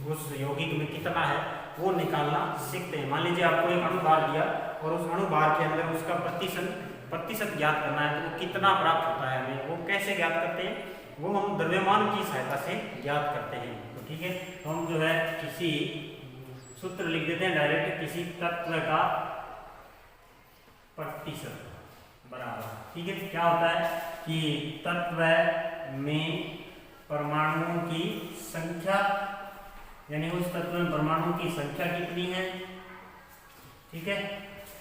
उस यौगिक में कितना है वो निकालना सीखते हैं। मान लीजिए आपको एक अणुभार दिया और उस अणुभार के अंदर उसका प्रतिशत ज्ञात करना है, तो वो कितना प्राप्त होता है हमें, वो कैसे ज्ञात करते हैं, वो हम द्रव्यमान की सहायता से ज्ञात करते हैं। तो ठीक है, तो हम जो है किसी सूत्र लिख देते हैं डायरेक्ट, किसी तत्व का प्रतिशत बराबर, ठीक है, क्या होता है कि तत्व में परमाणुओं की संख्या, यानी उस तत्व में परमाणुओं की संख्या कितनी है, ठीक है,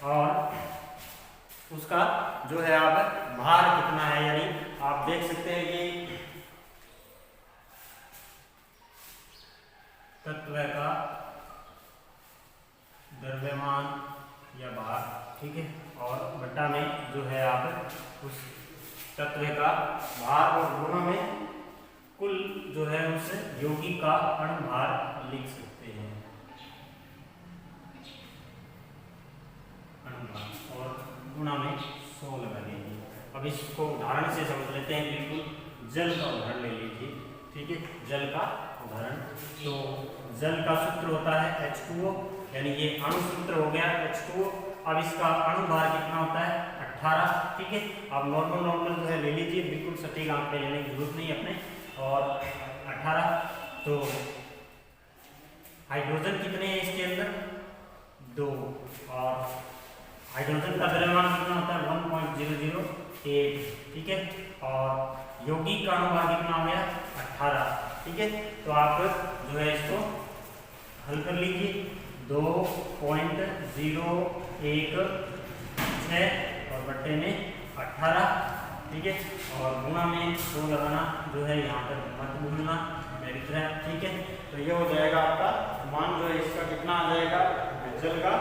और उसका जो है आप भार कितना है, यानी आप देख सकते हैं कि तत्व का द्रव्यमान या भार, ठीक है, और बटा में जो है आप उस तत्व का भार और गुणा में कुल जो है उस यौगिक का अणुभार लिख सकते हैं, अणुभार, और गुणा में 100 लगा लीजिए। अब इसको उदाहरण से समझ लेते हैं, बिल्कुल जल का उदाहरण ले लीजिए, ठीक है, जल का उदाहरण। तो जल का सूत्र होता है H2O, यानी ये अणु सूत्र हो गया H2O। अब इसका अणुभार कितना होता है 18, ठीक है। अब नॉर्मल जो है ले लीजिए, बिल्कुल सटीक आंकड़े लेने की जरूरत नहीं अपने, और 18। तो हाइड्रोजन कितने हैं इसके अंदर 2, और हाइड्रोजन का द्रव्यमान कितना होता है 1.008, ठीक है, और यौगिक का अणुभार कितना हो गया 18, ठीक है। तो आप जो है इसको हल कर लीजिए, 2.016 और बट्टे में 18, ठीक है, और गुणा में 100 लगाना जो है यहाँ पर मत भूलना मेरी तरह, ठीक है। तो ये हो जाएगा आपका मान जो है इसका कितना आ जाएगा, जल का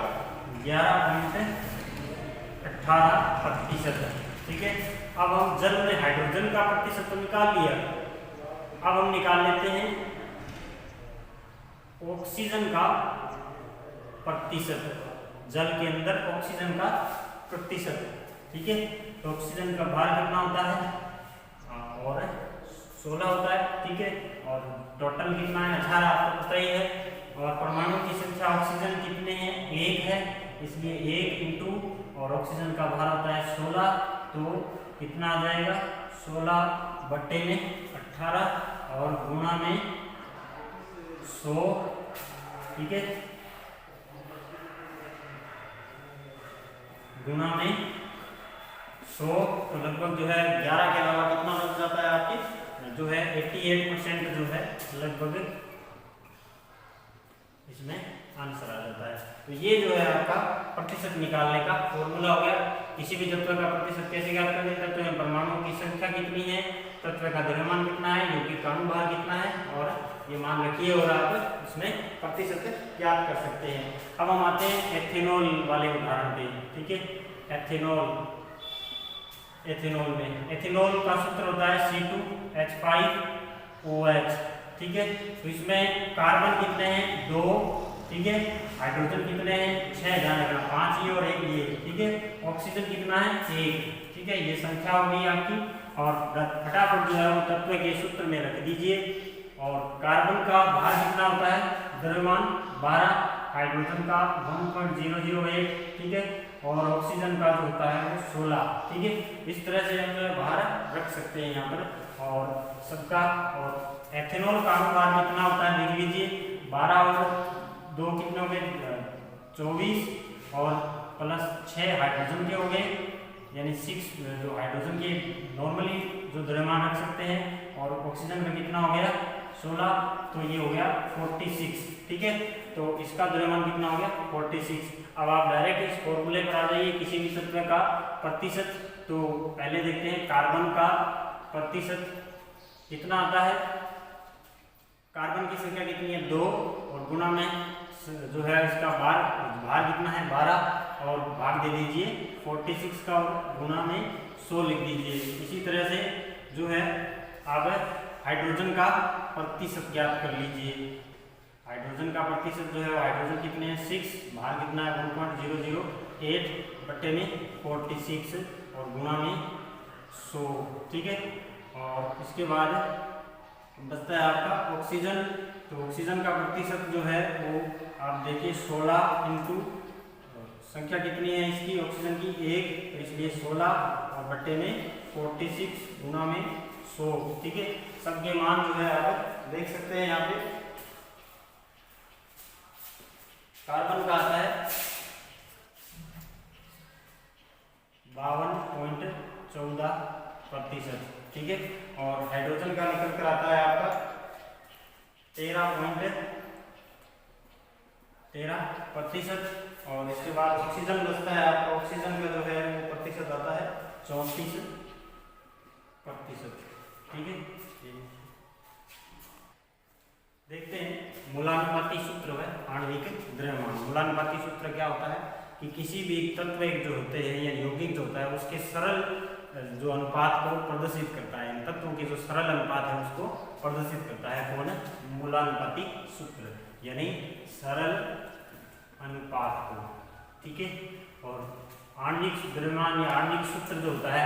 11.18%, ठीक है। अब हम जल में हाइड्रोजन का प्रतिशत तो निकाल लिया, अब हम निकाल लेते हैं ऑक्सीजन का प्रतिशत, जल के अंदर ऑक्सीजन का प्रतिशत, ठीक है। तो ऑक्सीजन का भार कितना होता है और 16 होता है, ठीक है, और टोटल कितना है 18, आपको पता ही है, और परमाणु की संख्या ऑक्सीजन कितने हैं 1 है, इसलिए 1 इंटू और ऑक्सीजन का भार होता है 16, तो कितना आ जाएगा 16 बट्टे में 18 और गुणा में 100, ठीक है, गुणा में 100, तो लगभग जो है 11 के अलावा कितना लग जाता है आपके जो है 88% जो है लगभग इसमें आंसर आ जाता है। तो ये जो है आपका प्रतिशत निकालने का फॉर्मूला हो गया। किसी भी तत्व का प्रतिशत कैसे ज्ञात करते हैं, तत्व में परमाणुओं की संख्या कितनी है, तत्व का द्रव्यमान कितना है, यौगिक का अणुभार कितना है, और ये मान रखिए और आप इसमें प्रतिशत ज्ञात कर सकते हैं। अब हम आते हैं एथेनॉल वाले उदाहरण पे, ठीक है। एथेनॉल में एथेनॉल का सूत्र होता है C2H5OH, ठीक है। तो इसमें कार्बन कितने हैं 2, ठीक है, हाइड्रोजन कितने हैं 6, ध्यान रखना 5 ये और 1 ये, ठीक है, ऑक्सीजन कितना है 1, ठीक है, ये संख्या हो गई आपकी। और फटाफट जो है वो तत्व के सूत्र में रख दीजिए। और कार्बन का भार कितना होता है द्रव्यमान 12, हाइड्रोजन का 1.008, ठीक है, और ऑक्सीजन का जो होता है वो 16, ठीक है। इस तरह से हम जो है भार रख सकते हैं यहाँ पर और सबका। और एथेनॉल का अणुभार कितना होता है देख लीजिए, 12 और 2 कितने हो गए 24, और प्लस 6 हाइड्रोजन के हो गए, यानी 6 जो हाइड्रोजन के नॉर्मली जो द्रव्यमान रख सकते हैं, और ऑक्सीजन में कितना हो गया 16, तो ये हो गया 46, ठीक है। तो इसका द्रव्यमान कितना हो गया 46। अब आप डायरेक्ट इस फॉर्मूले पर आ जाइए किसी भी तत्व का प्रतिशत। तो पहले देखते हैं कार्बन का प्रतिशत कितना आता है, कार्बन की संख्या कितनी है 2, और गुणा में जो है इसका भार कितना है 12, और भाग दे दीजिए 46 का, और गुणा में 100 लिख दीजिए। इसी तरह से जो है आप हाइड्रोजन का प्रतिशत ज्ञात कर लीजिए। हाइड्रोजन का प्रतिशत जो है हाइड्रोजन कितने हैं 6, भार कितना है 1.008 बट्टे में 46 और गुणा में 100, ठीक है। और इसके बाद बचता है आपका ऑक्सीजन। तो ऑक्सीजन का प्रतिशत जो है वो आप देखिए 16 इंटू संख्या कितनी है इसकी ऑक्सीजन की 1, तो इसलिए 16 और बट्टे में 46 गुना में 100। ठीक है, सबके मान जो है आप देख सकते हैं यहाँ पे। कार्बन का आता है 52.14%। ठीक है, और हाइड्रोजन का निकल कर आता है आपका 13.13%। और इसके बाद ऑक्सीजन बचता है आपका, ऑक्सीजन का जो है वो प्रतिशत आता है 34%। ठीक है, देखते हैं मूलानुपाती सूत्र है आणविक द्रव्यमान। मूलानुपाती सूत्र क्या होता है कि किसी भी तत्व जो होते हैं या यौगिक जो होता है उसके सरल जो अनुपात को प्रदर्शित करता है, तत्वों के जो सरल अनुपात है उसको प्रदर्शित करता है कौन? मूलानुपाती सूत्र, यानी सरल अनुपात को। ठीक है, और आणविक द्रव्यमान या आणविक सूत्र जो होता है,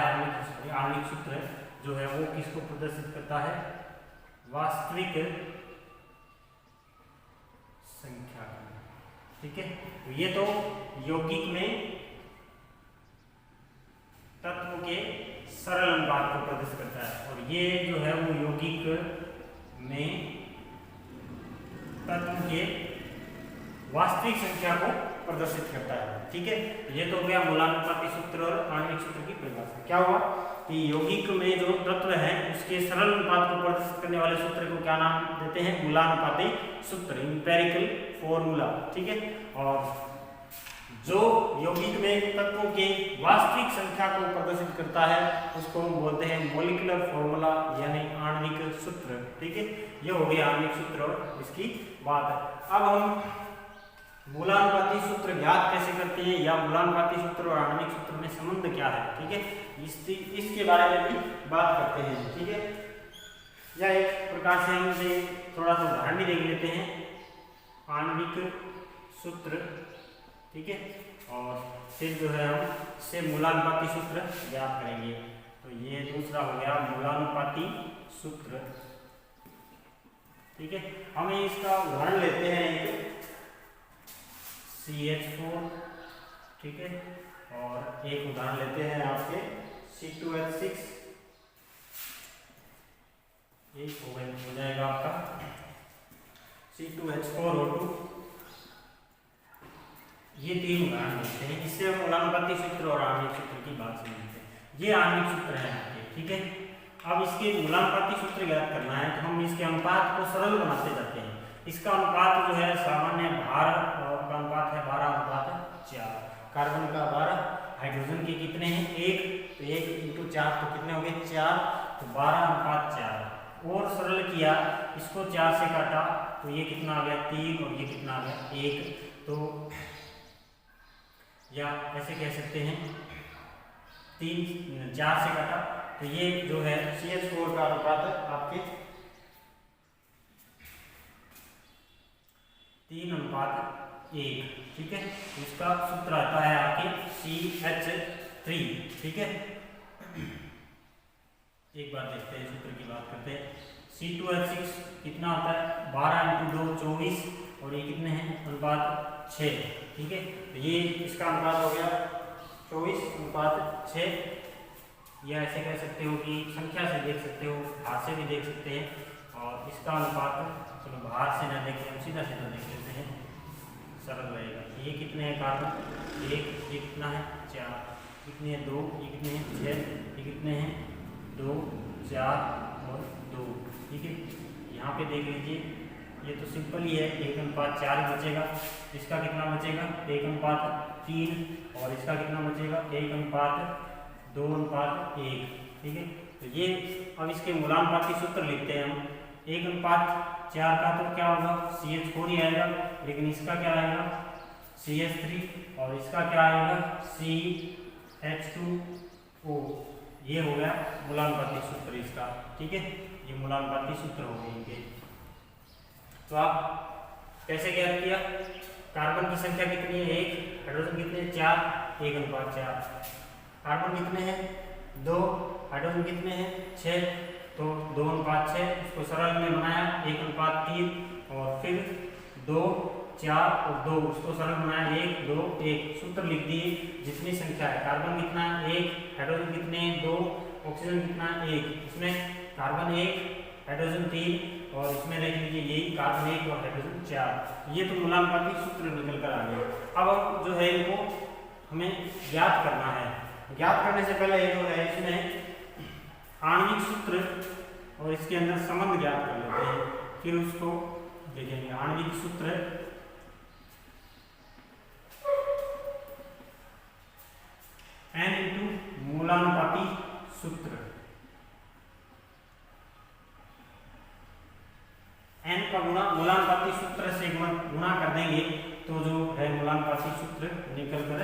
आणविक सूत्र जो है वो किसको प्रदर्शित करता है? वास्तविक संख्या। ठीक है, तो ये तो यौगिक में तत्वों के सरल अनुपात को प्रदर्शित करता है, और ये जो है वो यौगिक में तत्वों के वास्तविक संख्या को प्रदर्शित करता है। ठीक है, ये तो हो गया मूलानुपाती सूत्र और आणविक सूत्र की परिभाषा। क्या हुआ कि यौगिक में जो तत्व है उसके सरल अनुपात को प्रदर्शित करने वाले सूत्र को क्या नाम देते हैं? मूलानुपाती सूत्र, इंपेरिकल फॉर्मूला। ठीक है, और जो यौगिक में तत्वों के वास्तविक संख्या को प्रदर्शित करता है उसको हम बोलते हैं मॉलिक्यूलर फॉर्मूला यानी आणविक सूत्र। ठीक है, ये हो गया आणविक सूत्र और इसकी बात है। अब हम मूलानुपाती सूत्र ज्ञात कैसे करते हैं, या मूलानुपाती सूत्र और आणविक सूत्र में संबंध क्या है? ठीक है, इसके बारे में भी बात करते हैं। ठीक है, या एक प्रकार से हम थोड़ा सा उदाहरण भी देख लेते हैं। आणविक सूत्र, ठीक है, और फिर जो है हम इससे मूलानुपाती सूत्र ज्ञात करेंगे। तो ये दूसरा हो गया मूलानुपाती सूत्र। ठीक है, हम इसका उदाहरण लेते हैं एक CH4। ठीक है, और एक उदाहरण लेते हैं आपके C2H6। ये हो जाएगा आपका C2H4O2। ये तीन उदाहरण लेते हैं, इससे हम मूलानुपाती सूत्र और आणविक सूत्र की बात समझते हैं। ये आणविक सूत्र है आपके। ठीक है, अब इसके मूलानुपाती सूत्र ज्ञात करना है तो हम इसके अनुपात को सरल बनाते जाते हैं। इसका अनुपात जो है सामान्य भार का अनुपात है 12:4। कार्बन का 12, हाइड्रोजन के कितने हैं? 1, तो 1 × 4 तो कितने हो गए? 4, तो 12:4। और सरल किया, इसको 4 से काटा तो ये कितना आ गया? 3, और ये कितना आ गया? 1। तो या ऐसे कह सकते हैं 4 से काटा तो ये जो है CH4 का अनुपात आपके 3:1। ठीक है, इसका सूत्र आता है आपके CH3। ठीक है, एक बार देखते हैं सूत्र की बात करते हैं। C2H6 कितना होता है? 12 × 2 24, और ये कितने हैं? अनुपात 6। ठीक है, तो ये इसका अनुपात हो गया 24:6। या ऐसे कह सकते हो कि संख्या से देख सकते हो, भार से भी देख सकते हैं। और इसका अनुपात चलो भार से ना देखें, हम सीधा सीधा देख लेते हैं, सरल रहेगा। ये कितने हैं कार्बन? 1, ये कितना है? 4, कितने हैं? 2, ये कितने हैं? 6, ये कितने हैं? 2, 4 और 2। ठीक है, यहाँ पे देख लीजिए, ये तो सिंपल ही है, 1:4 ही बचेगा। इसका कितना बचेगा? 1:3, और इसका कितना बचेगा? 1:2:1। ठीक है, तो ये अब इसके मूलानुपाती सूत्र लिखते हैं हम। 1:4 का तो क्या होगा? CH4 ही आएगा, लेकिन इसका क्या आएगा? CH3, और इसका क्या आएगा? CH2O। ये हो गया मूलानुपाती सूत्र इसका। ठीक है, ये मूलानुपाती सूत्र हो गए इनके। तो आप कैसे ज्ञात किया? कार्बन की संख्या कितनी है? 1, हाइड्रोजन कितने हैं? 4, 1:4। कार्बन कितने हैं? 2, हाइड्रोजन कितने हैं? 6, तो 2:6 इसको सरल में बनाया 1:3 और फिर 2 4 और 2 उसको सरल बनाया 1 2 1 सूत्र लिख दिए। जितनी संख्या है कार्बन कितना है 1, हाइड्रोजन कितने हैं 2, ऑक्सीजन कितना है 1, इसमें कार्बन 1 हाइड्रोजन 3 और इसमें देख लीजिए यही कार्बन 1 और हाइड्रोजन 4। ये तो मूलानुपाती सूत्र निकल कर आ गया। अब जो है इनको हमें ज्ञात करना है। ज्ञात करने से पहले ये जो है इसमें आणविक सूत्र और इसके अंदर संबंध ज्ञात कर लेते हैं, फिर उसको देखेंगे। आणविक सूत्र n इंटू मूलानुपाती सूत्र, n का गुणा मूलानुपाती सूत्र से गुणा कर देंगे तो जो है मूलानुपाती सूत्र निकल कर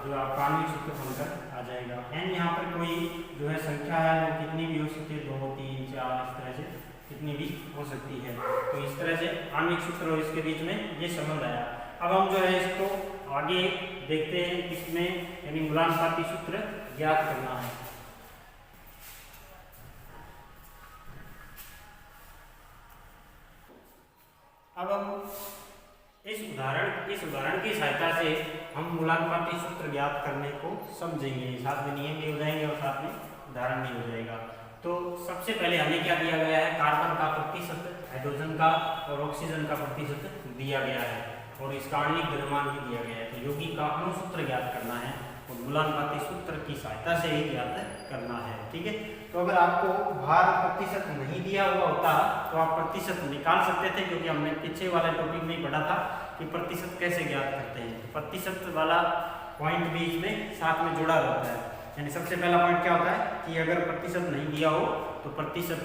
जो आपका आणविक सूत्र बनकर आ जाएगा। n यहाँ पर कोई जो है संख्या है वो कितनी भी हो सकती है 2 3 4 इस तरह से कितनी भी हो सकती है। तो इस तरह से आणविक सूत्र और इसके बीच में ये संबंध आया। अब हम जो है इसको आगे देखते हैं इसमें यानी मूलानुपाती सूत्र ज्ञात करना है। अब हम इस उदाहरण की सहायता से हम मूलानुपाती सूत्र ज्ञात करने को समझेंगे। साथ में नियम भी हो जाएंगे और साथ में उदाहरण भी हो जाएगा। तो सबसे पहले हमें क्या दिया गया है कार्बन का प्रतिशत, हाइड्रोजन का और ऑक्सीजन का प्रतिशत दिया गया है और इसका आणविक द्रव्यमान भी दिया गया है। तो यौगिक का अणु सूत्र ज्ञात करना है और मूलानुपाती सूत्र की सहायता से ही ज्ञात करना है। ठीक है, तो अगर आपको भार प्रतिशत नहीं दिया हुआ होता तो आप प्रतिशत निकाल सकते थे, क्योंकि हमने पीछे वाले टॉपिक में ही पढ़ा था कि प्रतिशत कैसे ज्ञात करते हैं। प्रतिशत वाला पॉइंट भी इसमें साथ में जुड़ा रहता है। यानी सबसे पहला पॉइंट क्या होता है कि अगर प्रतिशत नहीं दिया हो तो प्रतिशत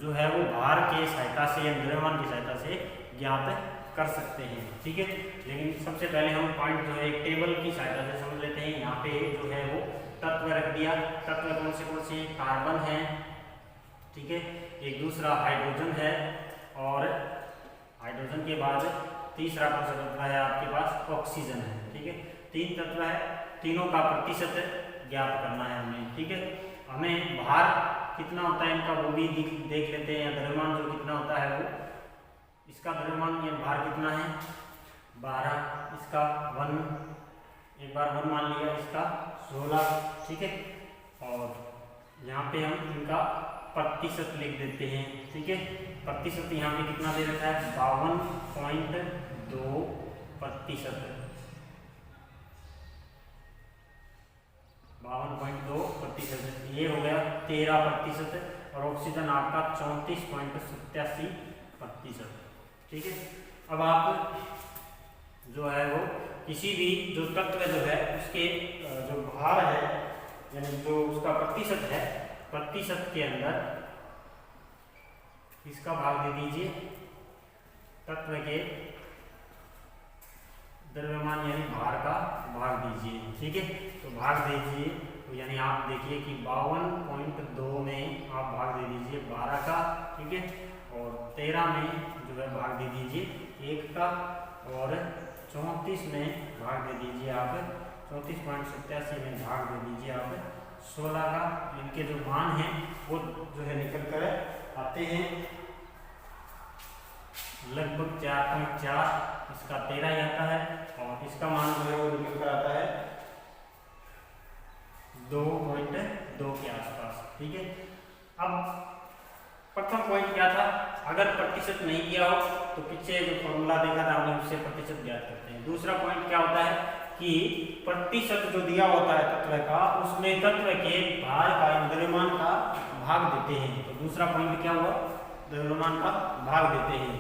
जो है वो भार के सहायता से या द्रव्यमान की सहायता से ज्ञात कर सकते हैं। ठीक है, लेकिन सबसे पहले हम पॉइंट जो है एक टेबल की सहायता से समझ लेते हैं। यहाँ पे जो है वो तत्व रख दिया। तत्व कौन से कार्बन है, ठीक है, एक दूसरा हाइड्रोजन है और हाइड्रोजन के बाद तीसरा कौन सा तत्व है आपके पास ऑक्सीजन है। ठीक है, 3 तत्व है, तीनों का प्रतिशत ज्ञात करना है हमें। ठीक है, हमें भार कितना होता है इनका वो भी देख लेते हैं। द्रव्यमान जो कितना होता है वो इसका द्रव्यमान या भार कितना है 12, इसका 1 एक बार 1 मान लिया, इसका 16। ठीक है, और यहाँ पे हम इनका प्रतिशत लिख देते हैं। ठीक है, प्रतिशत यहाँ पे कितना दे रखा है 52.2%। 52.2% ये हो गया 13% और ऑक्सीजन आपका 34.87%। ठीक है, अब आप जो है वो किसी भी जो तत्व जो है उसके जो भार है यानी जो उसका प्रतिशत है, प्रतिशत के अंदर इसका भाग दे दीजिए तत्व के द्रव्यमान यानी भार का भाग दीजिए। ठीक है, तो भाग दीजिए तो यानी आप देखिए कि 52.2 में आप भाग दे दीजिए 12 का। ठीक है, और 13 में जो है भाग दे दीजिए 1 का और 34 में भाग दे दीजिए आप 34.87 में भाग दे दीजिए आप 16 का। इनके जो मान हैं वो जो है निकल कर आते हैं लगभग 4.4, इसका 13 ही आता है और इसका मान जो है वो निकल कर आता है 2.2 के आसपास। ठीक है, अब प्रथम पॉइंट क्या था, अगर प्रतिशत नहीं दिया हो तो पीछे जो फॉर्मूला देखा था हमने उससे प्रतिशत ज्ञात करते हैं। दूसरा पॉइंट क्या होता है कि प्रतिशत जो दिया होता है तत्व का उसमें तत्व के भार का द्रव्यमान का भाग देते हैं। तो दूसरा पॉइंट क्या हुआ, द्रव्यमान का भाग देते हैं,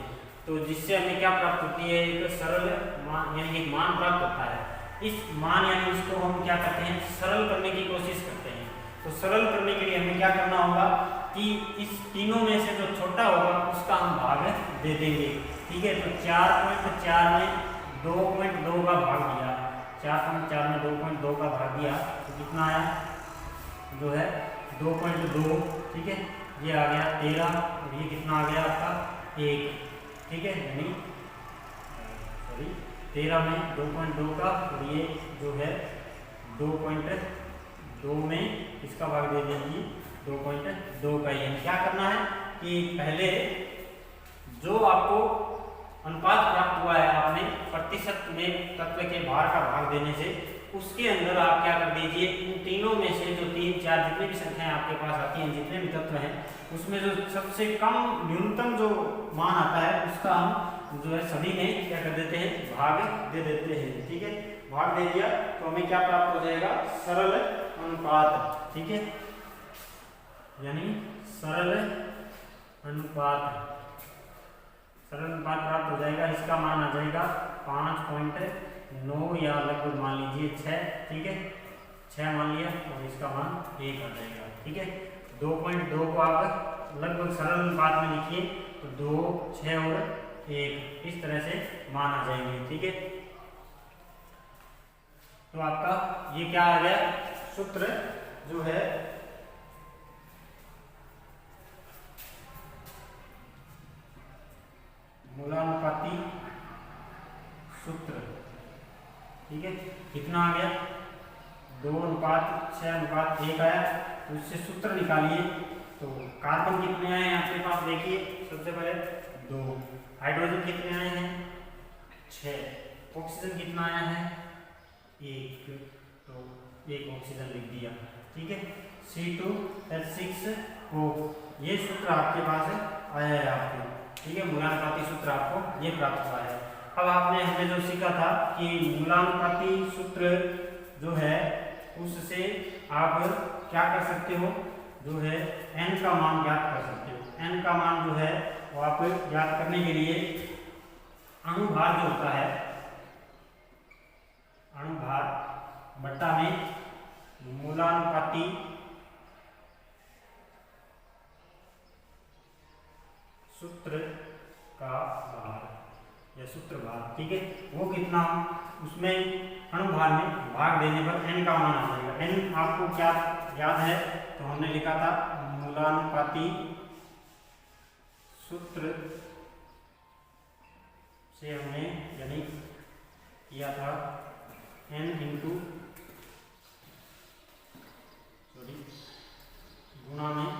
तो जिससे हमें क्या प्राप्त होती है एक सरल मान यानी एक मान प्राप्त होता है। इस मान यानी इसको हम क्या करते हैं सरल करने की कोशिश करते हैं। तो सरल करने के लिए हमें क्या करना होगा कि इस तीनों में से जो छोटा होगा उसका हम भाग दे देंगे। ठीक है, तो 4.4 में 2.2 का भाग दिया, 4.4 में 2.2 का भाग दिया तो कितना आया जो है 2.2। ठीक है, ये आ गया 13 और ये कितना आ गया आपका 1। ठीक है, यानी 13 में 2.2 का और ये जो है 2.2 में इसका भाग दे दीजिए 2.2 का ही। क्या करना है कि पहले जो आपको अनुपात प्राप्त हुआ है आपने प्रतिशत में तत्व के भार का भाग देने से, उसके अंदर आप क्या कर दीजिए, इन तीनों में से जो 3, 4 जितनी भी संख्याएं आपके पास आती हैं, जितने भी तत्व हैं, उसमें जो सबसे कम न्यूनतम जो मान आता है उसका हम जो है सभी में क्या कर देते हैं, भाग दे देते हैं। ठीक है, भाग दे दिया तो हमें क्या प्राप्त हो जाएगा, सरल अनुपात। ठीक है, यानी सरल अनुपात प्राप्त हो जाएगा। इसका मान आ जाएगा 5.9 या लगभग मान लीजिए 6। ठीक है, 6 मान लिया और इसका मान 1 आ जाएगा। ठीक है, 2.2 को आप लगभग सरल अनुपात में लिखिए तो 2, 6 और 1 इस तरह से मान आ जाएंगे। ठीक है, तो आपका ये क्या आ गया, सूत्र जो है मूलानुपाती सूत्र। ठीक है, कितना आ गया, 2:6:1 आया। तो इससे सूत्र निकालिए। तो कार्बन कितने आए हैं आपके पास, देखिए सबसे पहले 2, हाइड्रोजन कितने आए हैं 6, ऑक्सीजन कितना आया है 1, तो 1 ऑक्सीजन लिख दिया। ठीक है, C2H6O, ये सूत्र आपके पास आया है आपको। ठीक है, मूलानुपाती सूत्र आपको ये प्राप्त हुआ है। अब आपने हमने जो सीखा था कि मूलानुपाती सूत्र जो है उससे आप क्या कर सकते हो, जो है n का मान ज्ञात कर सकते हो। n का मान जो है वो आप ज्ञात करने के लिए अणुभार जो होता है, अणुभार बट्टा में मूलानुपाती सूत्र का भार या सूत्र भार। ठीक है, वो कितना, उसमें अणुभार में भाग देने पर n का मान आ जाएगा। n आपको क्या याद है, तो हमने लिखा था मूलानुपाती सूत्र से हमने यानी किया था n गुणा में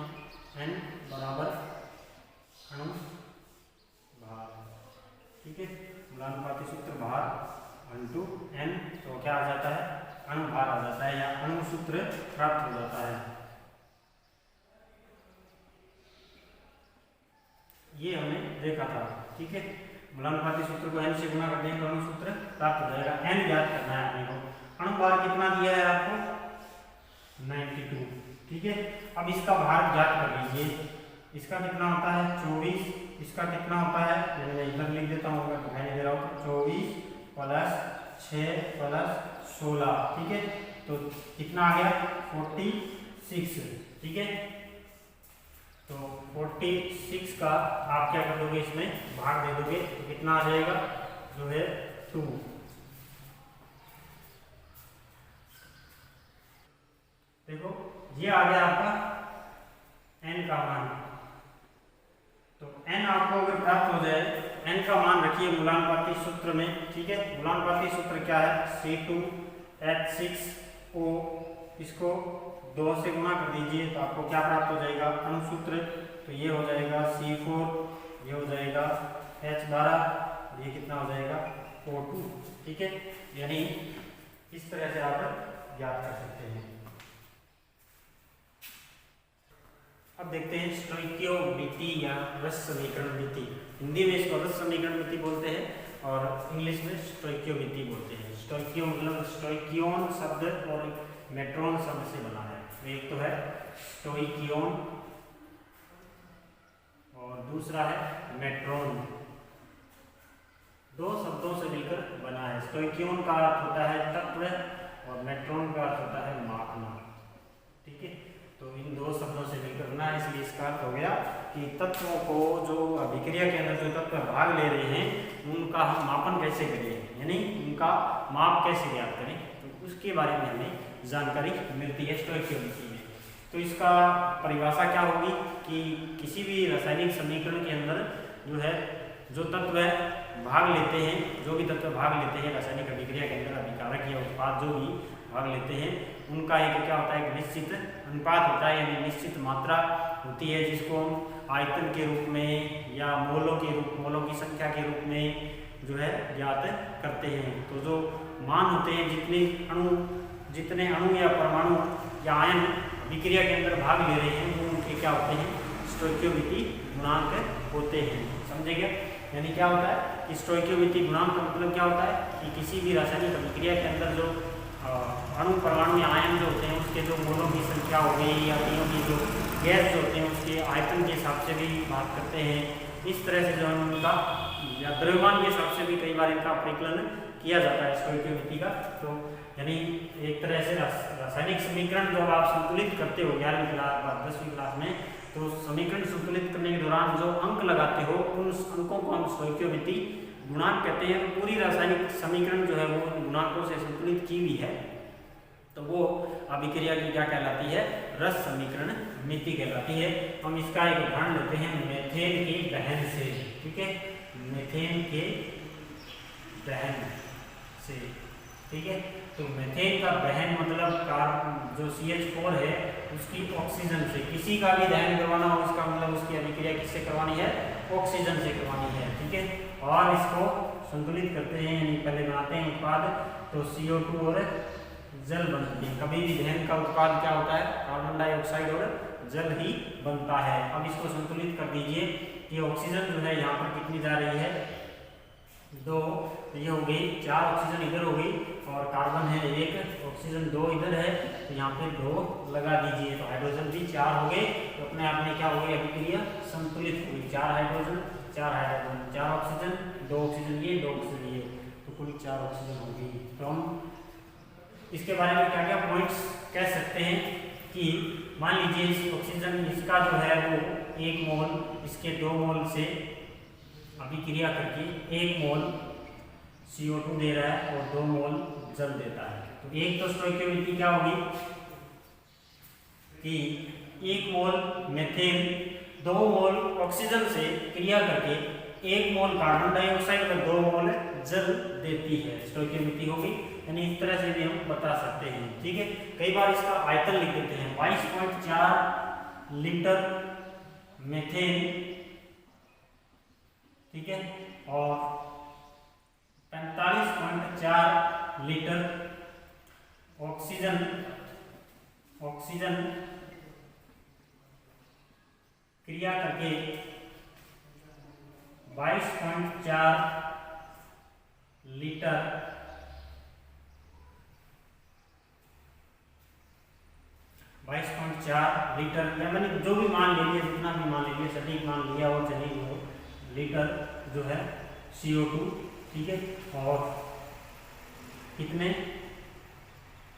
n बराबर अणुभार। ठीक है, मूलानुपाती सूत्र भार इंटू n, तो क्या आ जाता है, अणुभार आ जाता है या अणु सूत्र प्राप्त हो जाता है। ये हमने देखा था। ठीक है, मूलानुपाती सूत्र को n से गुणा कर देंगे तो अणु सूत्र प्राप्त हो जाएगा। n ज्ञात करना है अपने को। अणुभार कितना दिया है आपको 92। ठीक है, अब इसका भार ज्ञात कर लीजिए। इसका कितना होता है 24, इसका कितना होता है, मैं इधर लिख देता हूँ अगर दिखाई दे रहा हो, 24 + 6 + 16। ठीक है, तो कितना आ गया 46। ठीक है, तो 46 का आप क्या कर दोगे, इसमें भाग दे दोगे तो कितना आ जाएगा, जो है 2। देखो ये आ गया आपका n का मान। तो n आपको अगर प्राप्त हो जाए, n का मान रखिए मूलानुपाती सूत्र में। ठीक है, मूलानुपाती सूत्र क्या है, C2H6O, इसको 2 से गुणा कर दीजिए तो आपको क्या प्राप्त हो जाएगा, अणु सूत्र। तो ये हो जाएगा C4, ये हो जाएगा H12, ये कितना हो जाएगा O2। ठीक है, यानी इस तरह से आप ज्ञात कर सकते हैं। अब देखते हैं स्टोइकियोमेट्री या रस समीकरण मिति। हिंदी में इसको रस समीकरण मिति बोलते हैं और इंग्लिश में स्टोइकियोमेट्री बोलते हैं। स्टोइकियो मतलब स्टोइकियोन शब्द और मेट्रोन शब्द से बना है। एक तो है स्टोइकियोन और दूसरा है मेट्रोन, 2 शब्दों से मिलकर बना है। स्टोइकियोन का अर्थ होता है तत्व और मेट्रोन का अर्थ होता है मापना। ठीक है, तो इन 2 शब्दों से मिलकर बना है, इसलिए इसका अर्थ हो गया कि तत्वों को जो अभिक्रिया के अंदर जो तत्व भाग ले रहे हैं उनका हम मापन कैसे करें, यानी उनका माप कैसे ज्ञात करें, तो उसके बारे में हमें जानकारी मिलती है स्टोइकियोमेट्री में। तो इसका परिभाषा क्या होगी कि किसी भी रासायनिक समीकरण के अंदर जो है जो तत्व भाग लेते हैं, जो भी तत्व भाग लेते हैं रासायनिक अभिक्रिया के अंदर, अभिकारक या उत्पाद जो भी भाग लेते हैं, उनका एक क्या होता है, एक निश्चित अनुपात होता है, यानी निश्चित मात्रा होती है, जिसको हम आयतन के रूप में या मोलों की संख्या के रूप में जो है ज्ञात करते हैं। तो जो मान होते हैं, जितने अणु या परमाणु या आयन अभिक्रिया के अंदर भाग ले रहे हैं, वो उनके क्या होते हैं, स्टोइकियोमेट्री गुणांक होते हैं। समझेंगे? यानी क्या होता है कि स्टोइकियोमेट्री गुणांक का मतलब क्या होता है कि किसी भी रासायनिक अभिक्रिया के अंदर जो अणु परमाणु या आयन जो होते हैं, उसके जो मोलों की संख्या हो गई या की जो गैस जो होते हैं, उसके आयतन के हिसाब से भी बात करते हैं। इस तरह से जो है उनका या द्रव्यमान के हिसाब से भी कई बार इनका परिकलन किया जाता है स्टोइकियोमेट्री का। तो यानी एक तरह से रासायनिक समीकरण जब आप संतुलित करते हो 11वीं क्लास 10वीं क्लास में, तो समीकरण संतुलित करने के दौरान जो अंक लगाते हो, उन अंकों को हम स्टोइकियोमेट्री गुणांक कहते हैं। तो पूरी रासायनिक समीकरण जो है वो गुणांकों से संतुलित की हुई है, तो वो अभिक्रिया की क्या कहलाती है, रस समीकरण मिति कहलाती है। हम इसका एक उदाहरण लेते हैं मेथेन के दहन से। ठीक है, मेथेन के दहन से। ठीक है, तो मेथेन का दहन मतलब जो CH4 है उसकी ऑक्सीजन से, किसी का भी दहन करवाना हो, इसका मतलब उसकी अभिक्रिया किससे करवानी है, ऑक्सीजन से करवानी है। ठीक है, और इसको संतुलित करते हैं, यानी पहले बनाते हैं उत्पाद, तो CO2 और जल बनते हैं। कभी भी दहन का उत्पाद क्या होता है, कार्बन डाइऑक्साइड और जल ही बनता है। अब इसको संतुलित कर दीजिए कि ऑक्सीजन जो है यहाँ पर कितनी जा रही है, 2, तो ये हो गई 4 ऑक्सीजन इधर हो गई, और कार्बन है 1, ऑक्सीजन 2 इधर है, तो यहाँ पे 2 लगा दीजिए, तो हाइड्रोजन भी 4 हो गए। तो अपने आप में क्या हो गई, अभिक्रिया संतुलित हो गई। 4 हाइड्रोजन 4 ऑक्सीजन, 2 ऑक्सीजन ये, 2 ऑक्सीजन ये, तो कुल 4 ऑक्सीजन हो गई। तो हम इसके बारे में क्या क्या पॉइंट्स कह सकते हैं कि मान लीजिए इस ऑक्सीजन, इसका जो है वो 1 मोल इसके 2 मोल से अभिक्रिया करके 1 मोल CO2 दे रहा है और 2 मोल जल देता है। तो एक तो स्टोइकियोमेट्री क्या होगी कि 1 मोल मेथेन 2 मोल ऑक्सीजन से क्रिया करके 1 मोल कार्बन डाइऑक्साइड और 2 मोल जल देती है, स्टोइकियोमेट्री होगी। यानी इस तरह से भी हम बता सकते हैं। ठीक है, कई बार इसका आयतन लिख देते हैं, 22.4 लीटर मेथेन, ठीक है, और 45.4 लीटर ऑक्सीजन क्रिया करके 22.4 लीटर या मैंने जो भी मान ले लिया, जितना भी मान ले लिया, सटीक मान लिया और चलिए वो लीटर जो है CO2, ठीक है, और कितने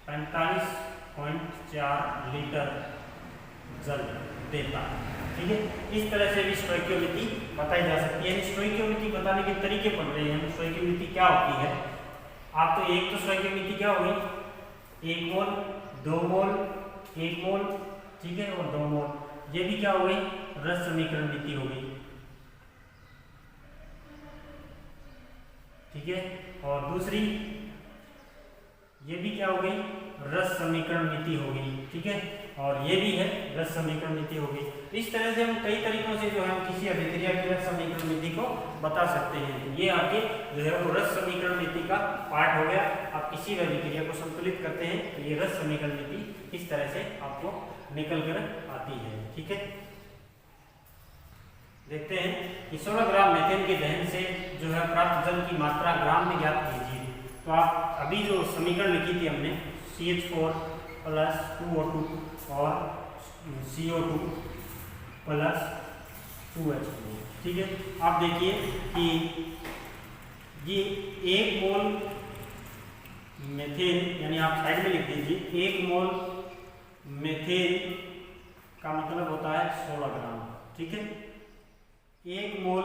45.4 लीटर जल देता है। ठीक है, इस तरह से भी स्टोइकियोमेट्री बताई जा सकती है। स्टोइकियोमेट्री बताने के तरीके पढ़ रहे हैं। स्टोइकियोमेट्री क्या होती है, आप तो एक तो स्टोइकियोमेट्री क्या होगी, 1 मोल 2 मोल 1 मोल, ठीक है, और 2 मोल, ये भी क्या हो गई, रस समीकरण नीति हो गई। ठीक है, और दूसरी ये भी क्या हो गई, रस समीकरण नीति हो गई। ठीक है, और ये भी है रस समीकरण नीति हो गई। इस तरह से हम कई तरीकों से जो है हम किसी अभिक्रिया की रस समीकरण नीति को बता सकते हैं। तो ये आपके जो है वो रस समीकरण नीति का पार्ट हो गया। आप किसी भी अभिक्रिया को संतुलित करते हैं तो ये रस समीकरण नीति इस तरह से आपको निकल कर आती है। ठीक है, देखते हैं कि 16 ग्राम मेथेन के दहन से जो है प्राप्त जल की मात्रा ग्राम में ज्ञात कीजिए। तो आप अभी जो समीकरण लिखी थी हमने, CH4 + 2O2 और CO2 + 2H2। ठीक है, आप देखिए कि ये 1 मोल मेथेन, यानी आप साइड में लिख दीजिए, 1 मोल मेथेन का मतलब होता है 16 ग्राम। ठीक है, 1 मोल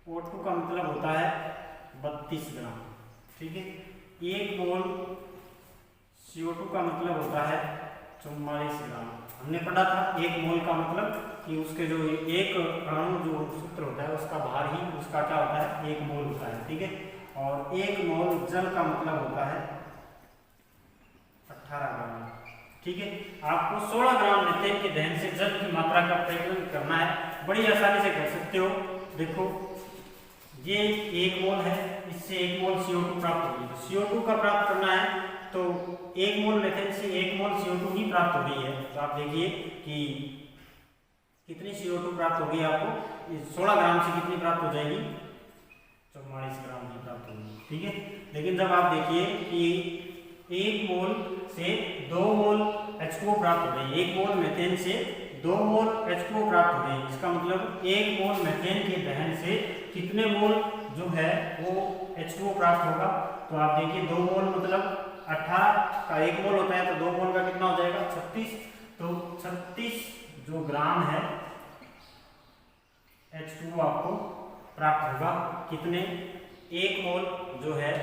O2 का मतलब होता है 32 ग्राम। ठीक है, 1 मोल CO2 का मतलब होता है 44 ग्राम। हमने पढ़ा था 1 मोल का मतलब कि उसके जो एक अणु जो सूत्र होता है उसका भार ही उसका क्या होता है, 1 मोल होता है। ठीक है, और 1 मोल जल का मतलब होता है 18 ग्राम। ठीक है, आपको 16 ग्राम मीथेन के दहन से जल की मात्रा का प्रकलन करना है, बड़ी आसानी से कर सकते हो। देखो ये 1 मोल है, इससे 1 मोल CO2 प्राप्त होगी, तो CO2 का प्राप्त करना है तो 1 मोल मीथेन से 1 मोल CO2 ही प्राप्त हो रही है। तो आप देखिए कि कितनी CO2 प्राप्त होगी आपको, 16 ग्राम से कितनी प्राप्त हो जाएगी, 44 ग्राम की प्राप्त होगी। ठीक है, लेकिन जब आप देखिए कि 1 मोल से 2 मोल H2O प्राप्त हो रही है, 1 मोल मीथेन से 2 मोल H2O प्राप्त हो रही है, इसका मतलब 1 मोल मीथेन के दहन से कितने मोल जो है वो H2O प्राप्त होगा। तो आप देखिए 2 मोल मतलब 18 का 1 मोल होता है, तो 2 मोल का कितना हो जाएगा, 36। तो 36 जो ग्राम है H2O आपको प्राप्त होगा, कितने, 1 मोल जो है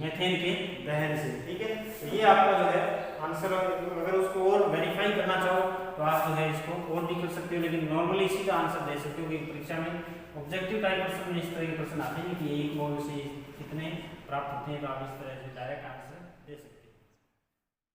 मीथेन के दहन से। ठीक है, तो ये आपका जो है आंसर। अगर उसको और वेरीफाई करना चाहो तो आप जो है इसको और भी कर सकते हो, लेकिन नॉर्मली इसी का आंसर दे सकते हो कि परीक्षा में ऑब्जेक्टिव टाइप क्वेश्चन में इस तरह के क्वेश्चन आते हैं कि 1 मोल से कितने प्राप्त होते हैं, तो आप इस तरह से डायरेक्ट आंसर दे सकते हो।